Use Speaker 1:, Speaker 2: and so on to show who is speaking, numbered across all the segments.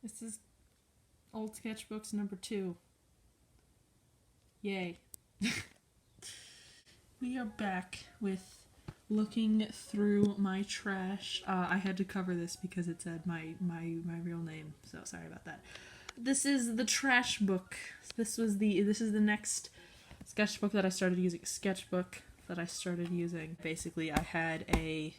Speaker 1: This is old sketchbooks number 2. Yay. We are back with looking through my trash. I had to cover this because it said my real name, so sorry about that. This is the trash book. This is the next sketchbook that I started using. Sketchbook that I started using. Basically, I had a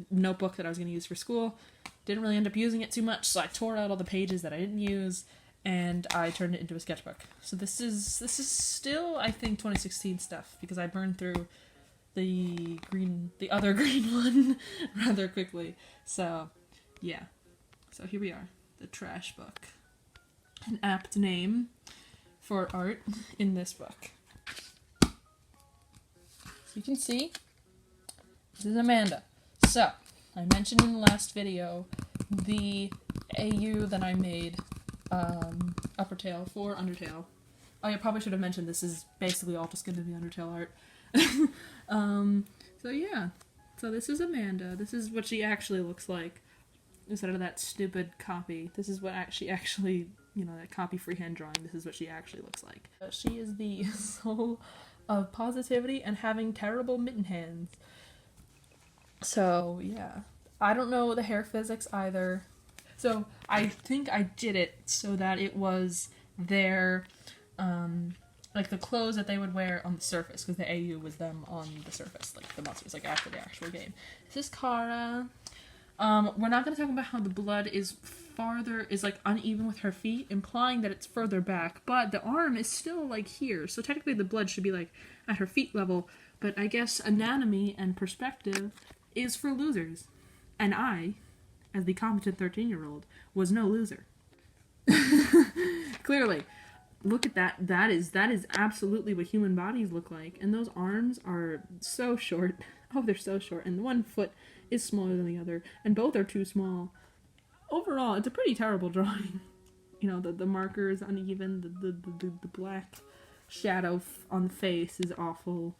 Speaker 1: notebook that I was going to use for school. Didn't really end up using it too much, so I tore out all the pages that I didn't use, and I turned it into a sketchbook. So this is still, I think, 2016 stuff, because I burned through the other green one rather quickly. So, yeah. So here we are, the trash book. An apt name for art in this book. So you can see, this is Amanda. So, I mentioned in the last video the AU that I made, upper tail for Undertale. Oh, I probably should have mentioned this is basically all just going to be Undertale art. So yeah. So this is Amanda. This is what she actually looks like. Instead of that stupid copy. This is what actually, that copy freehand drawing. This is what she actually looks like. She is the soul of positivity and having terrible mitten hands. So, yeah. I don't know the hair physics either. So, I think I did it so that it was their, like the clothes that they would wear on the surface, because the AU was them on the surface, like the monsters, like after the actual game. This is Kara. We're not going to talk about how the blood is like uneven with her feet, implying that it's further back, but the arm is still like here, so technically the blood should be like at her feet level, but I guess anatomy and perspective is for losers. And I, as the competent 13-year-old, was no loser. Clearly. Look at that. That is absolutely what human bodies look like. And those arms are so short. Oh, they're so short. And one foot is smaller than the other. And both are too small. Overall, it's a pretty terrible drawing. The marker is uneven. The black shadow on the face is awful.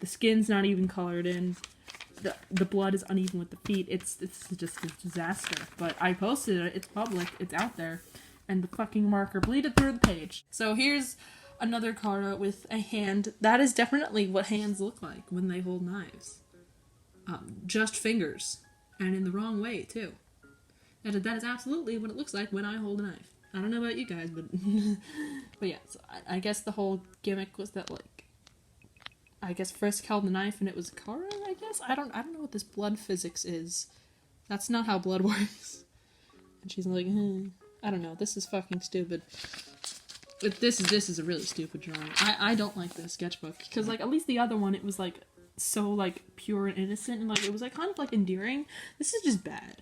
Speaker 1: The skin's not even colored in. The blood is uneven with the feet. It's just a disaster. But I posted it. It's public. It's out there. And the fucking marker bleeded through the page. So here's another Kara with a hand. That is definitely what hands look like when they hold knives. Just fingers. And in the wrong way, too. That is absolutely what it looks like when I hold a knife. I don't know about you guys, but... but yeah, so I guess the whole gimmick was that, like... I guess Frisk held the knife and it was Kara, I guess? I don't know what this blood physics is. That's not how blood works. And she's like, I don't know, this is fucking stupid. But this is a really stupid drawing. I don't like this sketchbook. Because, like, at least the other one, it was, like, so, like, pure and innocent. And, like, it was, like, kind of, like, endearing. This is just bad.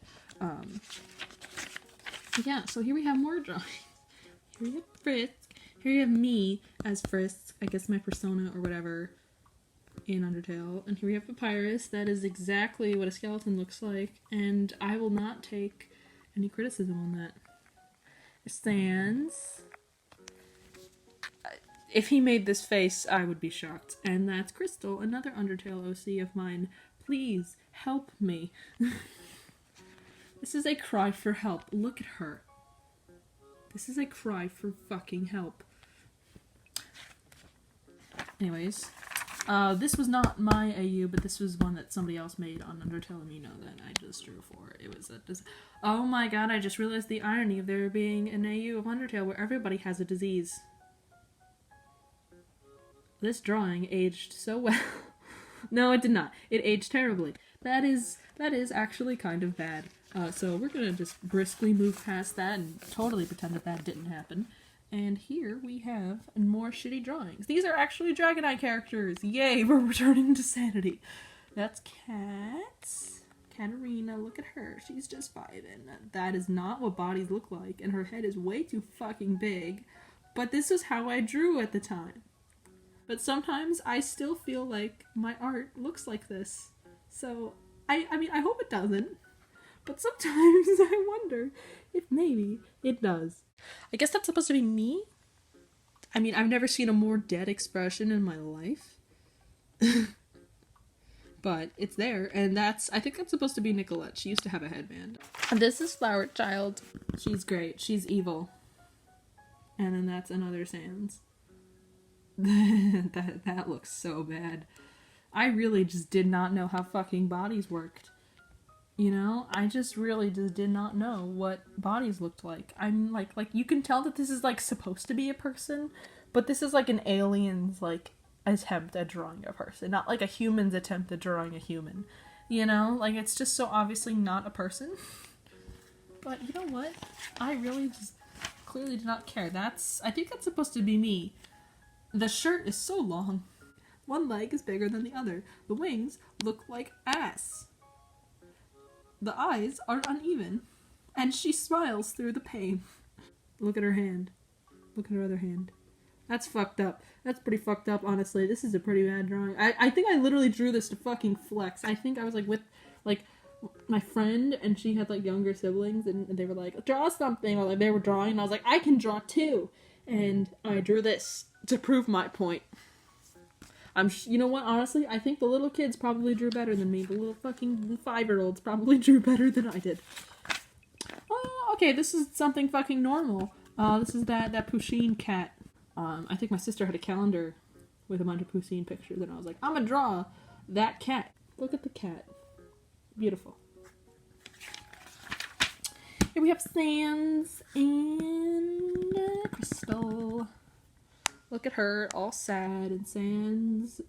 Speaker 1: Yeah, so here we have more drawings. Here we have Frisk. Here you have me as Frisk. I guess my persona or whatever. In Undertale. And here we have Papyrus. That is exactly what a skeleton looks like. And I will not take any criticism on that. Sans. If he made this face, I would be shocked. And that's Crystal, another Undertale OC of mine. Please, help me. This is a cry for help. Look at her. This is a cry for fucking help. Anyways, this was not my AU, but this was one that somebody else made on Undertale Amino that I just drew for. It was oh my god, I just realized the irony of there being an AU of Undertale where everybody has a disease. This drawing aged so well. No, it did not. It aged terribly. That is actually kind of bad. So we're gonna just briskly move past that and totally pretend that didn't happen. And here we have more shitty drawings. These are actually Dragonite characters! Yay, we're returning to sanity. That's Katarina, look at her. She's just 5, and that is not what bodies look like, and her head is way too fucking big. But this is how I drew at the time. But sometimes I still feel like my art looks like this. So, I mean, I hope it doesn't. But sometimes I wonder if maybe it does. I guess that's supposed to be me? I mean, I've never seen a more dead expression in my life. but it's there, and I think that's supposed to be Nicolette. She used to have a headband. And this is Flower Child. She's great. She's evil. And then that's another Sans. that looks so bad. I really just did not know how fucking bodies worked. You know? I just really just did not know what bodies looked like. I'm like you can tell that this is like supposed to be a person, but this is like an alien's like attempt at drawing a person, not like a human's attempt at drawing a human. You know? Like it's just so obviously not a person. But you know what? I really just clearly did not care. I think that's supposed to be me. The shirt is so long. One leg is bigger than the other. The wings look like ass. The eyes are uneven. And she smiles through the pain. Look at her hand. Look at her other hand. That's fucked up. That's pretty fucked up, honestly. This is a pretty bad drawing. I think I literally drew this to fucking flex. I think I was like with like my friend, and she had like younger siblings, and they were like, draw something, or like they were drawing, and I was like, I can draw too. And I drew this to prove my point. You know what, honestly, I think the little kids probably drew better than me. The little fucking 5-year-olds probably drew better than I did. Oh, okay, this is something fucking normal. This is that Pusheen cat. I think my sister had a calendar with a bunch of Pusheen pictures, and I was like, I'm gonna draw that cat. Look at the cat. Beautiful. Here we have Sans and Crystal. Look at her, all sad, and Sans.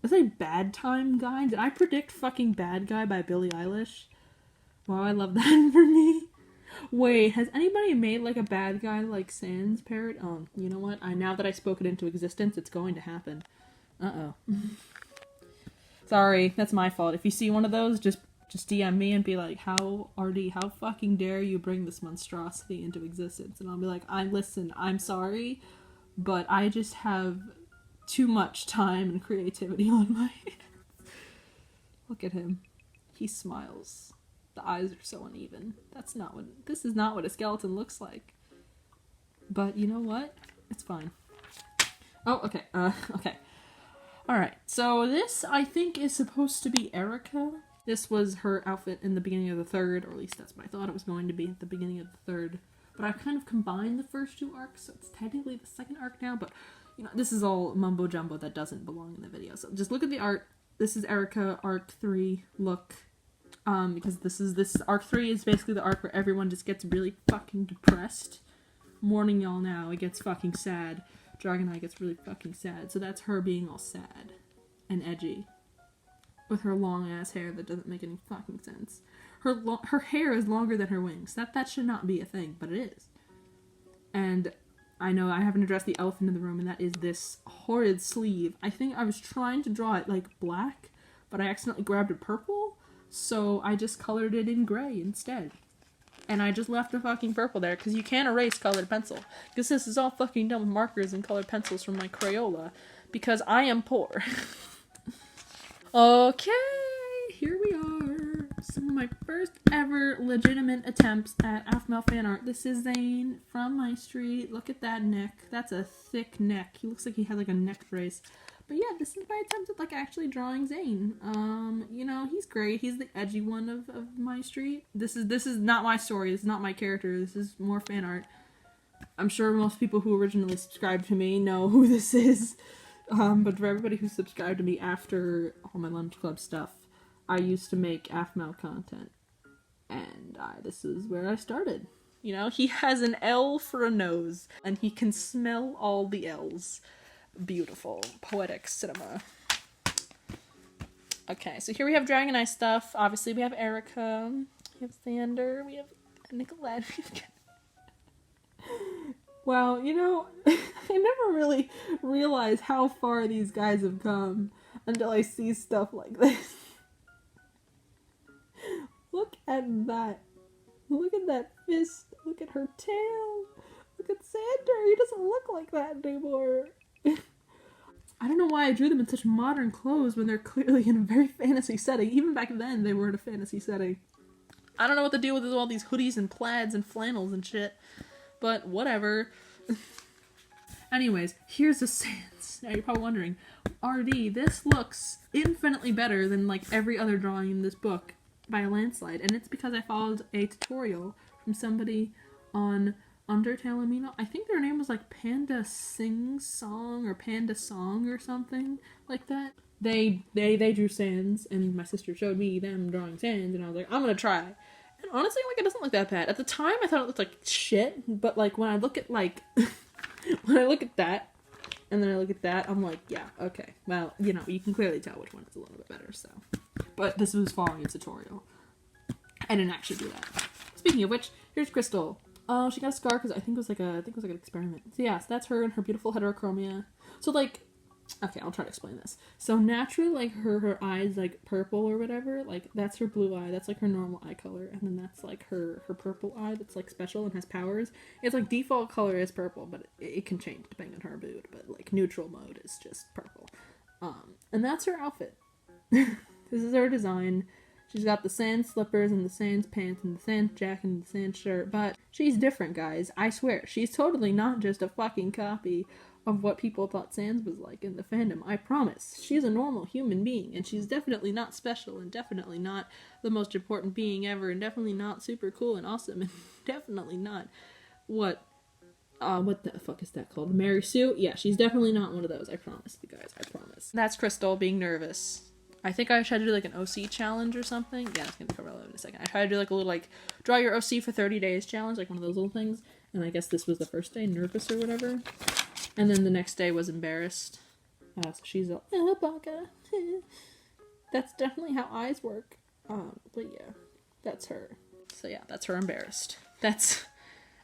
Speaker 1: Was it Bad Time Guy? Did I predict fucking Bad Guy by Billie Eilish? Wow, I love that for me. Wait, has anybody made like a bad guy like Sans parrot? Oh, you know what? Now that I spoke it into existence, it's going to happen. Uh-oh. Sorry, that's my fault. If you see one of those, just DM me and be like, how fucking dare you bring this monstrosity into existence? And I'll be like, listen, I'm sorry, but I just have too much time and creativity on my hands. Look at him. He smiles. The eyes are so uneven. This is not what a skeleton looks like. But you know what? It's fine. Oh, okay. Okay. Alright, so this, I think, is supposed to be Erica. This was her outfit in the beginning of the third, or at least that's what I thought it was going to be at the beginning of the third. But I've kind of combined the first two arcs, so it's technically the second arc now, but, you know, this is all mumbo-jumbo that doesn't belong in the video. So just look at the art. This is Erica, arc 3 look. Because this arc 3 is basically the arc where everyone just gets really fucking depressed. Warning y'all now, it gets fucking sad. Dragon Eye gets really fucking sad. So that's her being all sad and edgy. With her long ass hair that doesn't make any fucking sense. Her hair is longer than her wings. That should not be a thing, but it is. And I know I haven't addressed the elephant in the room, and that is this horrid sleeve. I think I was trying to draw it like black, but I accidentally grabbed a purple, so I just colored it in gray instead. And I just left the fucking purple there, because you can't erase colored pencil. Because this is all fucking done with markers and colored pencils from my Crayola. Because I am poor. Okay, here we are. Some of my first ever legitimate attempts at lmao fan art. This is Zane from my street. Look at that neck. That's a thick neck. He looks like he had like a neck brace. But yeah, this is my attempt at like actually drawing Zane. You know, he's great. He's the edgy one of my street. This is not my story. This is not my character. This is more fan art. I'm sure most people who originally subscribed to me know who this is. But for everybody who subscribed to me after all my lunch club stuff, I used to make lmao content. And this is where I started. You know, he has an L for a nose, and he can smell all the L's. Beautiful. Poetic cinema. Okay, so here we have Dragon Eye stuff. Obviously, we have Erica. We have Xander. We have Nicolette. Wow, you know, I never really realized how far these guys have come until I see stuff like this. Look at that. Look at that fist. Look at her tail. Look at Xander. He doesn't look like that anymore. I don't know why I drew them in such modern clothes when they're clearly in a very fantasy setting. Even back then, they were in a fantasy setting. I don't know what to do with all these hoodies and plaids and flannels and shit. But whatever. Anyways, here's the sans. Now you're probably wondering, RD, this looks infinitely better than like every other drawing in this book by a landslide. And it's because I followed a tutorial from somebody on Undertale lmao. I think their name was like Panda Sing Song or Panda Song or something like that. They drew sans, and my sister showed me them drawing sans, and I was like, I'm gonna try. And honestly, like, it doesn't look that bad. At the time, I thought it looked like shit, but like when I look at like when I look at that, and then I look at that, I'm like, yeah, okay. Well, you know, you can clearly tell which one is a little bit better. So, but this was following a tutorial. I didn't actually do that. Speaking of which, here's Crystal. Oh, she got a scar because I think it was like an experiment. So yeah, so that's her and her beautiful heterochromia. So like, okay, I'll try to explain this. So naturally, like her eyes like purple or whatever, like that's her blue eye. That's like her normal eye color, and then that's like her purple eye that's like special and has powers. It's like default color is purple, but it can change depending on her mood. But like neutral mode is just purple. And that's her outfit. This is her design. She's got the sans slippers and the sans pants and the sans jacket and the sans shirt, but she's different, guys. I swear, she's totally not just a fucking copy of what people thought sans was like in the fandom. I promise. She's a normal human being, and she's definitely not special, and definitely not the most important being ever, and definitely not super cool and awesome, and definitely not what the fuck is that called? Mary Sue? Yeah, she's definitely not one of those. I promise you guys. I promise. That's Crystal being nervous. I think I tried to do like an OC challenge or something. Yeah, it's gonna be relevant in a second. I tried to do like a little like draw your OC for 30 days challenge, like one of those little things. And I guess this was the first day, nervous or whatever. And then the next day was embarrassed. So she's all, oh, baka. That's definitely how eyes work. But yeah, that's her. So yeah, that's her embarrassed. I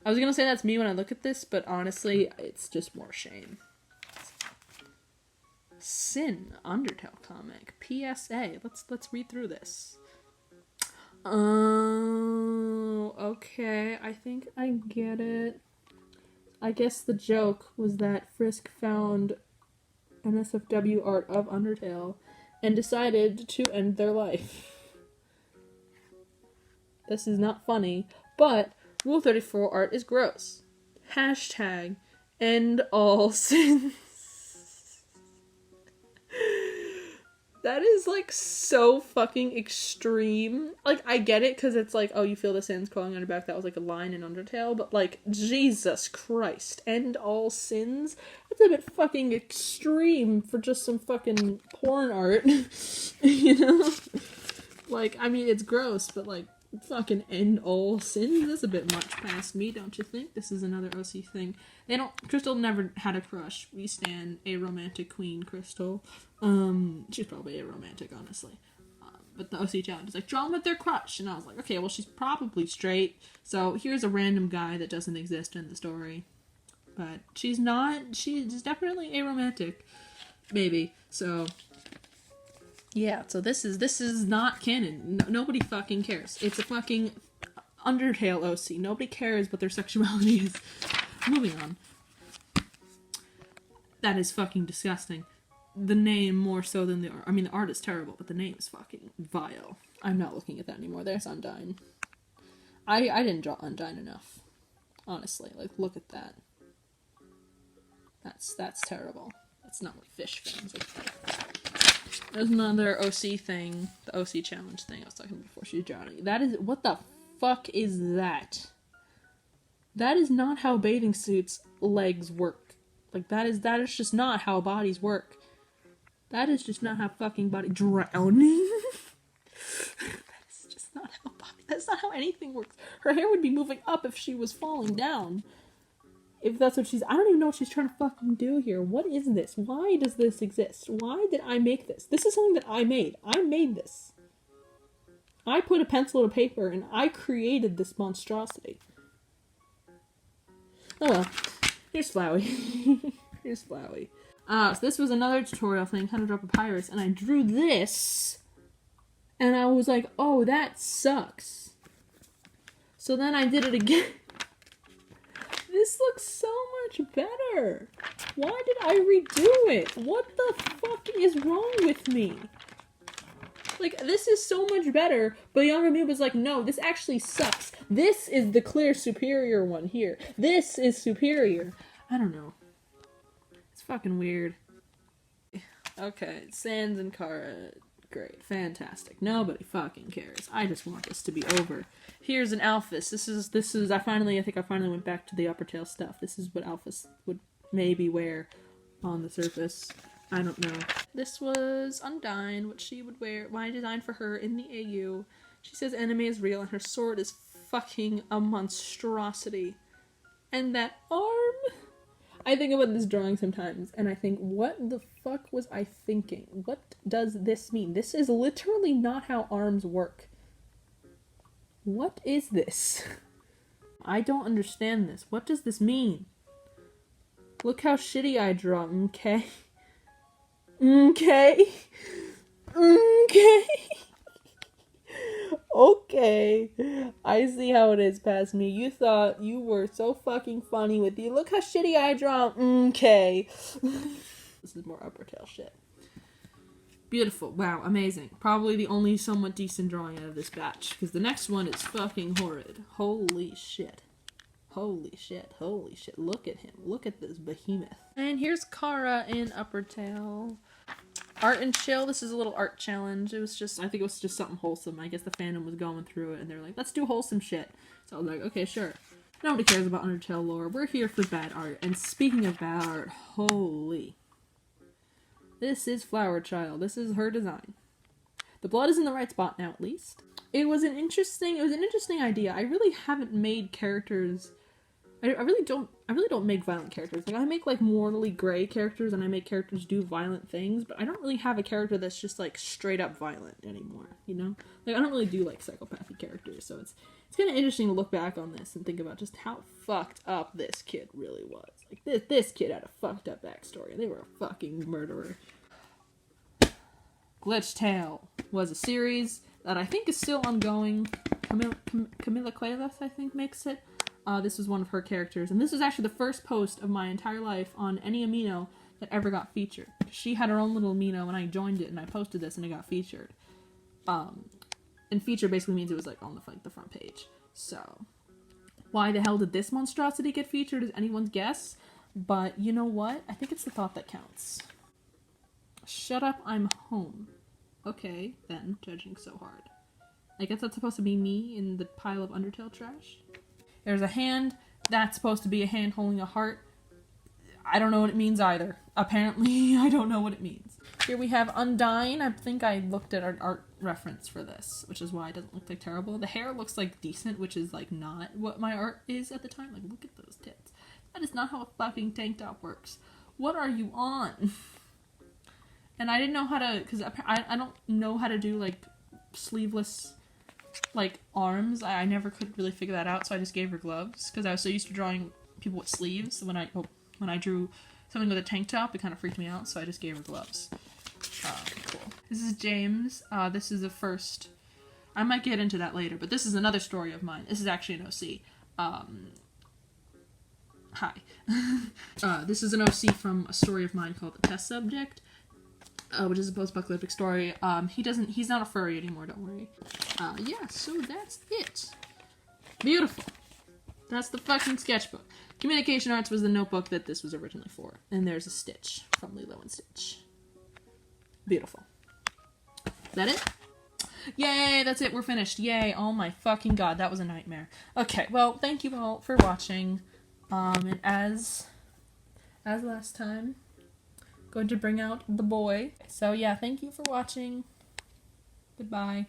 Speaker 1: was gonna say that's me when I look at this, but honestly, it's just more shame. Sin Undertale comic PSA. Let's read through this. Oh, okay. I think I get it. I guess the joke was that Frisk found an SFW art of Undertale and decided to end their life. This is not funny, but Rule 34 art is gross. Hashtag end all sins. That is, like, so fucking extreme. Like, I get it, because it's like, oh, you feel the sins crawling on your back. That was, like, a line in Undertale. But, like, Jesus Christ. End all sins? That's a bit fucking extreme for just some fucking porn art. You know? Like, I mean, it's gross, but, like, fucking end all sins? That's a bit much past me, don't you think? This is another OC thing. Crystal never had a crush. We stan a romantic queen, Crystal. She's probably a romantic, honestly. But the OC challenge is like, draw them with their crush. And I was like, okay, well, she's probably straight. So here's a random guy that doesn't exist in the story. But she's definitely a romantic. Maybe. So, yeah, so this is not canon. Nobody fucking cares. It's a fucking Undertale OC. Nobody cares what their sexuality is. Moving on. That is fucking disgusting. The name more so than the art. I mean, the art is terrible, but the name is fucking vile. I'm not looking at that anymore. There's Undyne. I didn't draw Undyne enough. Honestly, like, look at that. That's terrible. That's not like fish fins. There's another OC thing, the OC challenge thing I was talking about before she's drowning. That is, what the fuck is that? That is not how bathing suits' legs work. Like, that is just not how bodies work. That is just not how fucking body... Drowning? That's not how anything works. Her hair would be moving up if she was falling down. If that's what I don't even know what she's trying to fucking do here. What is this? Why does this exist? Why did I make this? This is something that I made. I made this. I put a pencil to paper and I created this monstrosity. Oh well. Here's Flowey. Here's Flowey. So this was another tutorial thing, how to draw papyrus, and I drew this, and I was like, oh, that sucks. So then I did it again. This looks so much better. Why did I redo it? What the fuck is wrong with me? Like, this is so much better, but younger me was like, no, this actually sucks. This is the clear superior one here. This is superior. I don't know. fucking weird. Okay, Sans and Kara. Great. Fantastic. Nobody fucking cares. I just want this to be over. Here's an Alphys. This is, I think I finally went back to the upper tail stuff. This is what Alphys would maybe wear on the surface. I don't know. This was Undyne, what she would wear, what I designed for her in the AU. She says anime is real and her sword is fucking a monstrosity. And that arm... I think about this drawing sometimes, and I think, what the fuck was I thinking? What does this mean? This is literally not how arms work. What is this? I don't understand this. What does this mean? Look how shitty I draw, okay? Okay? Okay? Okay, I see how it is past me. You thought you were so fucking funny with you. Look how shitty I draw. Okay. This is more upper tail shit. Beautiful. Wow, amazing. Probably the only somewhat decent drawing out of this batch, because the next one is fucking horrid. Holy shit. Holy shit. Holy shit. Look at him. Look at this behemoth. And here's Kara in upper tail. Art and chill. This is a little art challenge. It was just, I think it was just something wholesome. I guess the fandom was going through it and they're like, let's do wholesome shit. So I was like, okay, sure. Nobody cares about Undertale lore. We're here for bad art. And speaking of bad art, holy. This is Flower Child. This is her design. The blood is in the right spot now, at least. It was an interesting idea. I really haven't made characters... I really don't make violent characters. Like, I make, like, morally gray characters, and I make characters do violent things, but I don't really have a character that's just, like, straight up violent anymore, you know? Like, I don't really do, like, psychopathic characters, so it's kind of interesting to look back on this and think about just how fucked up this kid really was. Like, this kid had a fucked up backstory, and they were a fucking murderer. Glitch Tale was a series that I think is still ongoing. Camilla Cuevas, I think, makes it. This was one of her characters, and this was actually the first post of my entire life on any amino that ever got featured. She had her own little amino, and I joined it, and I posted this, and it got featured. And feature basically means it was, like, on the front page. So, why the hell did this monstrosity get featured is anyone's guess, but you know what? I think it's the thought that counts. Shut up, I'm home. Okay, then, judging so hard. I guess that's supposed to be me in the pile of Undertale trash? There's a hand. That's supposed to be a hand holding a heart. I don't know what it means either. Apparently, I don't know what it means. Here we have Undyne. I think I looked at an art reference for this, which is why it doesn't look like terrible. The hair looks like decent, which is like not what my art is at the time. Like, look at those tits. That is not how a fucking tank top works. What are you on? And I didn't know how to, because I don't know how to do, like, sleeveless, like, arms. I never could really figure that out, so I just gave her gloves, because I was so used to drawing people with sleeves. When I drew something with a tank top, it kind of freaked me out, so I just gave her gloves. Cool. This is James. This is the first... I might get into that later, but this is another story of mine. This is actually an OC. Hi. This is an OC from a story of mine called The Test Subject, which is a post-apocalyptic story. He's not a furry anymore, don't worry. Yeah, so that's it. Beautiful. That's the fucking sketchbook. Communication Arts was the notebook that this was originally for. And there's a Stitch from Lilo and Stitch. Beautiful. Is that it? Yay, that's it, we're finished. Yay, oh my fucking god, that was a nightmare. Okay, well, thank you all for watching. And as last time, going to bring out the boy. So yeah, thank you for watching. Goodbye.